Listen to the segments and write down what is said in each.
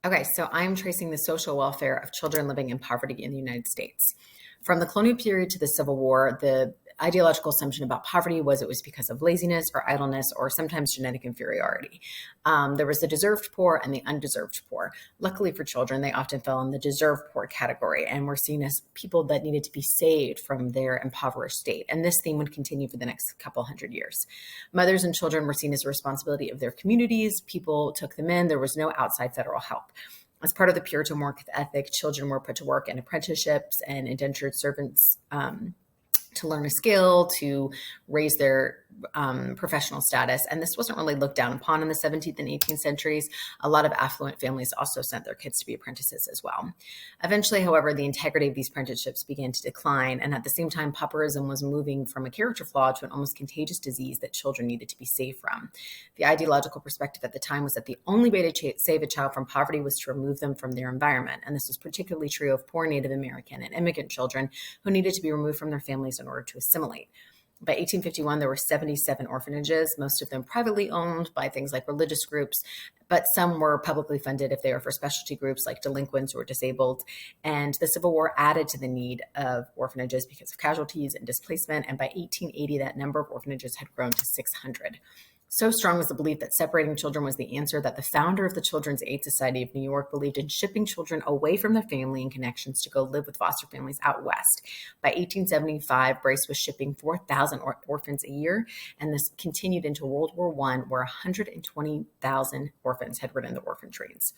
Okay, so I'm tracing the social welfare of children living in poverty in the United States. From the colonial period to the Civil War, the ideological assumption about poverty was it was because of laziness or idleness or sometimes genetic inferiority. There was the deserved poor and the undeserved poor. Luckily for children, they often fell in the deserved poor category and were seen as people that needed to be saved from their impoverished state. And this theme would continue for the next couple hundred years. Mothers and children were seen as a responsibility of their communities. People took them in. There was no outside federal help. As part of the Puritan work ethic, children were put to work in apprenticeships and indentured servants to learn a skill, to raise their professional status. And this wasn't really looked down upon in the 17th and 18th centuries. A lot of affluent families also sent their kids to be apprentices as well. Eventually, however, the integrity of these apprenticeships began to decline. And at the same time, pauperism was moving from a character flaw to an almost contagious disease that children needed to be saved from. The ideological perspective at the time was that the only way to save a child from poverty was to remove them from their environment. And this was particularly true of poor Native American and immigrant children who needed to be removed from their families in order to assimilate. By 1851, there were 77 orphanages, most of them privately owned by things like religious groups, but some were publicly funded if they were for specialty groups like delinquents or disabled. And the Civil War added to the need of orphanages because of casualties and displacement. And by 1880, that number of orphanages had grown to 600. So strong was the belief that separating children was the answer that the founder of the Children's Aid Society of New York believed in shipping children away from their family and connections to go live with foster families out west. By 1875, Brace was shipping 4,000 orphans a year, and this continued into World War I, where 120,000 orphans had ridden the orphan trains.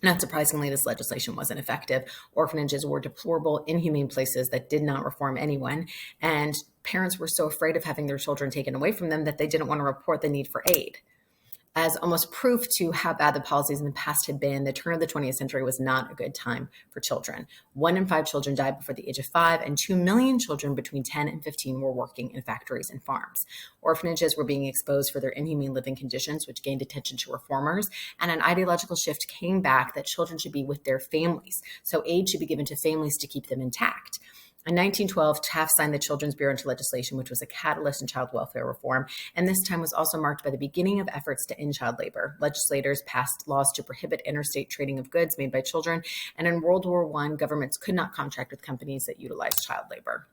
Not surprisingly, this legislation wasn't effective. Orphanages were deplorable, inhumane places that did not reform anyone, and parents were so afraid of having their children taken away from them that they didn't want to report the need for aid. As almost proof to how bad the policies in the past had been, the turn of the 20th century was not a good time for children. 1 in 5 children died before the age of 5, and 2 million children between 10 and 15 were working in factories and farms. Orphanages were being exposed for their inhumane living conditions, which gained attention to reformers, and an ideological shift came back that children should be with their families. So aid should be given to families to keep them intact. In 1912, Taft signed the Children's Bureau into legislation, which was a catalyst in child welfare reform, and this time was also marked by the beginning of efforts to end child labor. Legislators passed laws to prohibit interstate trading of goods made by children, and in World War I, governments could not contract with companies that utilized child labor.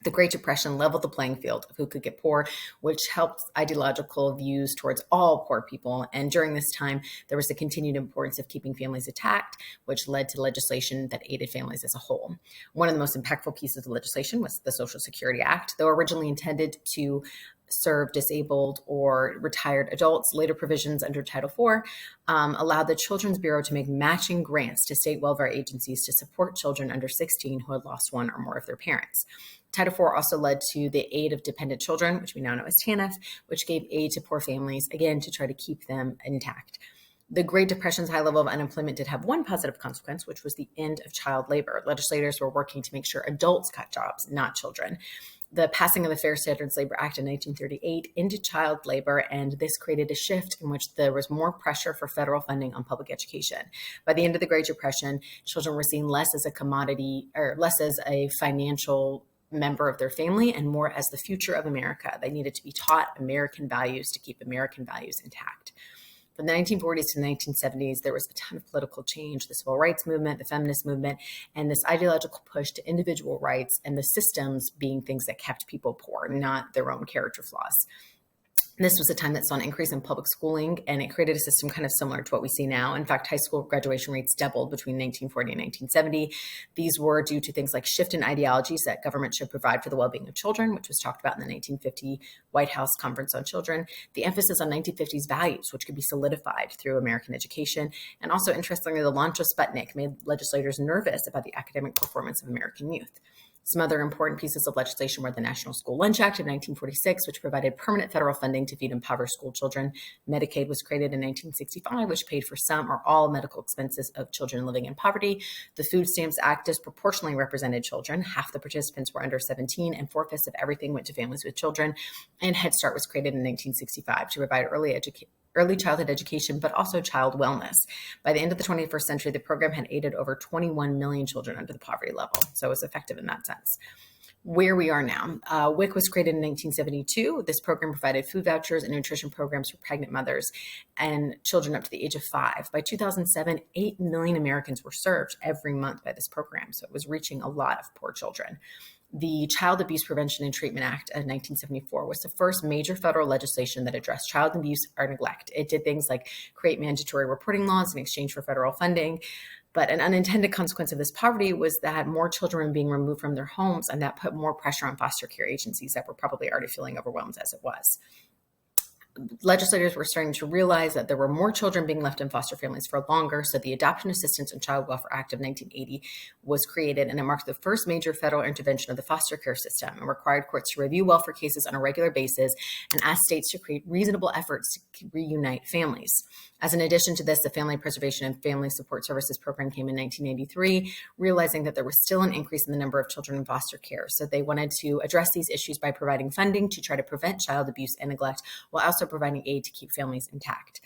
The Great Depression leveled the playing field of who could get poor, which helped ideological views towards all poor people. And during this time, there was the continued importance of keeping families intact, which led to legislation that aided families as a whole. One of the most impactful pieces of legislation was the Social Security Act. Though originally intended to serve disabled or retired adults, later provisions under Title IV allowed the Children's Bureau to make matching grants to state welfare agencies to support children under 16 who had lost one or more of their parents. Title IV also led to the Aid of Dependent Children, which we now know as TANF, which gave aid to poor families, again, to try to keep them intact. The Great Depression's high level of unemployment did have one positive consequence, which was the end of child labor. Legislators were working to make sure adults got jobs, not children. The passing of the Fair Standards Labor Act in 1938 ended child labor, and this created a shift in which there was more pressure for federal funding on public education. By the end of the Great Depression, children were seen less as a commodity or less as a financial member of their family and more as the future of America. They needed to be taught American values to keep American values intact. From the 1940s to the 1970s, there was a ton of political change, the civil rights movement, the feminist movement, and this ideological push to individual rights and the systems being things that kept people poor, not their own character flaws. This was a time that saw an increase in public schooling, and it created a system kind of similar to what we see now. In fact, high school graduation rates doubled between 1940 and 1970. These were due to things like shift in ideologies that government should provide for the well-being of children, which was talked about in the 1950 White House Conference on Children, the emphasis on 1950s values, which could be solidified through American education, and also, interestingly, the launch of Sputnik made legislators nervous about the academic performance of American youth. Some other important pieces of legislation were the National School Lunch Act of 1946, which provided permanent federal funding to feed impoverished school children. Medicaid was created in 1965, which paid for some or all medical expenses of children living in poverty. The Food Stamps Act disproportionately represented children. Half the participants were under 17, and 4/5 of everything went to families with children. And Head Start was created in 1965 to provide early childhood education, but also child wellness. By the end of the 21st century, the program had aided over 21 million children under the poverty level, so it was effective in that sense. Where we are now. WIC was created in 1972. This program provided food vouchers and nutrition programs for pregnant mothers and children up to the age of 5. By 2007, 8 million Americans were served every month by this program, so it was reaching a lot of poor children. The Child Abuse Prevention and Treatment Act of 1974 was the first major federal legislation that addressed child abuse or neglect. It did things like create mandatory reporting laws in exchange for federal funding. But an unintended consequence of this poverty was that more children were being removed from their homes, and that put more pressure on foster care agencies that were probably already feeling overwhelmed as it was. Legislators were starting to realize that there were more children being left in foster families for longer, so the Adoption Assistance and Child Welfare Act of 1980 was created, and it marked the first major federal intervention of the foster care system and required courts to review welfare cases on a regular basis and ask states to create reasonable efforts to reunite families. As an addition to this, the Family Preservation and Family Support Services Program came in 1983, realizing that there was still an increase in the number of children in foster care. So they wanted to address these issues by providing funding to try to prevent child abuse and neglect, while also providing aid to keep families intact.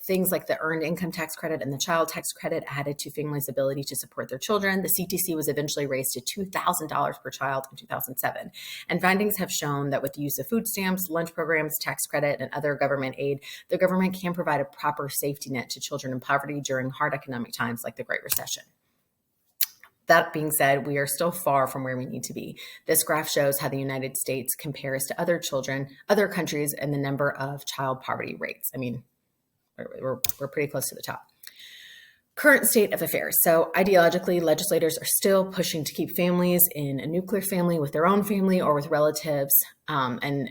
Things like the Earned Income Tax Credit and the Child Tax Credit added to families' ability to support their children. The CTC was eventually raised to $2,000 per child in 2007. And findings have shown that with the use of food stamps, lunch programs, tax credit, and other government aid, the government can provide a proper safety net to children in poverty during hard economic times like the Great Recession. That being said, we are still far from where we need to be. This graph shows how the United States compares to other countries, and the number of child poverty rates. I mean, we're pretty close to the top. Current state of affairs. So ideologically, legislators are still pushing to keep families in a nuclear family with their own family or with relatives, and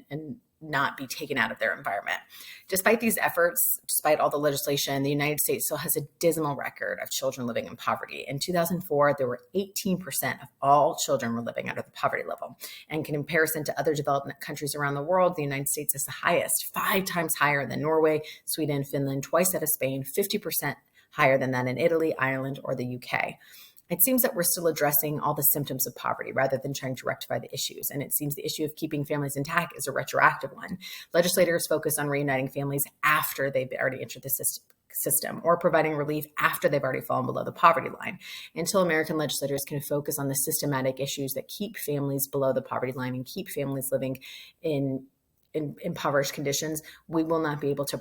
not be taken out of their environment. Despite these efforts, despite all the legislation, the United States still has a dismal record of children living in poverty. In 2004, there were 18% of all children were living under the poverty level. And in comparison to other developed countries around the world, the United States is the highest, 5 times higher than Norway, Sweden, Finland, twice that of Spain, 50% higher than that in Italy, Ireland, or the UK. It seems that we're still addressing all the symptoms of poverty rather than trying to rectify the issues. And it seems the issue of keeping families intact is a retroactive one. Legislators focus on reuniting families after they've already entered the system, or providing relief after they've already fallen below the poverty line. Until American legislators can focus on the systematic issues that keep families below the poverty line and keep families living in impoverished conditions, we will not be able to